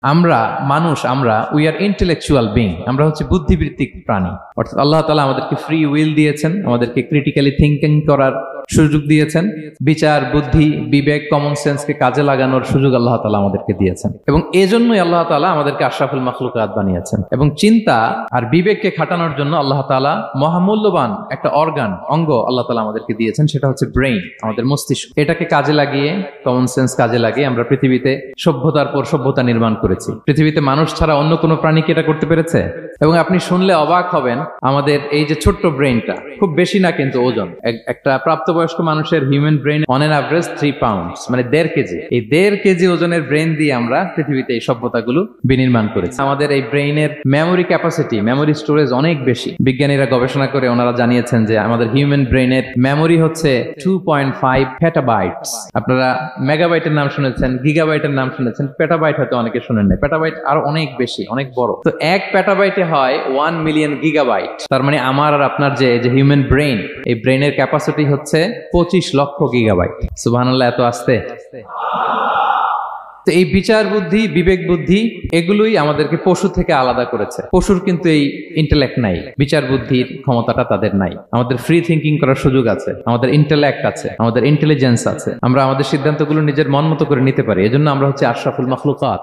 আমরা মানুষ, আমরা উই আর ইন্টেলেকচুয়াল বিং, আমরা হচ্ছে বুদ্ধিবৃত্তিক প্রাণী। অর্থাৎ আল্লাহ তাআলা আমাদেরকে ফ্রি উইল দিয়েছেন, আমাদেরকে ক্রিটিক্যালি থিঙ্কিং করার সুযোগ দিয়েছেন, বিচার, বুদ্ধি, বিবেক, কমন সেন্সকে কাজে লাগানোর সুযোগ আল্লাহ তাআলা আমাদেরকে দিয়েছেন। এবং এজন্যই আল্লাহ তাআলা আমাদেরকে আশরাফুল মাখলুকাত বানিয়েছেন। এবং চিন্তা আর বিবেককে খাটানোর জন্য আল্লাহ তাআলা মহামূল্যবান একটা অঙ্গ আল্লাহ তাআলা আমাদেরকে দিয়েছেন, সেটা হচ্ছে ব্রেইন, আমাদের মস্তিষ্ক। এটাকে কাজে লাগিয়ে, কমন সেন্স কাজে লাগিয়ে আমরা পৃথিবীতে সভ্যতার পর সভ্যতা নির্মাণ করেছি। পৃথিবীতে মানুষ ছাড়া অন্য কোনো প্রাণী কি এটা করতে পেরেছে? এবং আপনি শুনলে অবাক হবেন, আমাদের এই যে ছোট্ট ব্রেইনটা, খুব বেশি না কিন্তু ওজন, একটা প্রাপ্তবয়স্ক মানুষের human brain on an average 3 pounds, মানে 1.5 কেজি। এই 1.5 কেজি ওজনের ব্রেইন দিয়ে আমরা পৃথিবীতে এই সভ্যতাগুলো বিনির্মাণ করেছি। আমাদের এই ব্রেইনের মেমোরি ক্যাপাসিটি, মেমোরি স্টোরেজ অনেক বেশি। বিজ্ঞানীরা গবেষণা করে ওনারা জানিয়েছেন যে আমাদের হিউম্যান ব্রেইনের মেমোরি হচ্ছে 2.5 পেটাবাইটস। আপনারা মেগাবাইটের নাম শুনেছেন, গিগাবাইটের নাম শুনেছেন, পেটাবাইট হয়তো অনেকে শুনেন না। পেটাবাইট আরো অনেক বেশি, অনেক বড়। তো 1 পেটাবাইটে হয় 1 মিলিয়ন গিগাবাইট। তার মানে আমার আর আপনার যে হিউম্যান ব্রেইন, এই ব্রেইনের ক্যাপাসিটি হচ্ছে 25 লক্ষ গিগাবাইট। সুবহানাল্লাহ, এত আসতে। তো এই বিচার বুদ্ধি, বিবেক বুদ্ধি, এগুলোই আমাদেরকে পশু থেকে আলাদা করেছে। পশুর কিন্তু এই ইন্টেলেক্ট নাই, বিচার বুদ্ধির ক্ষমতাটা তাদের নাই। আমাদের ফ্রি থিঙ্কিং করার সুযোগ আছে, আমাদের ইন্টেলেক্ট আছে, আমাদের ইন্টেলিজেন্স আছে। আমরা আমাদের সিদ্ধান্তগুলো নিজের মন মতো করে নিতে পারি। এজন্য আমরা হচ্ছে আশরাফুল মাখলুকাত।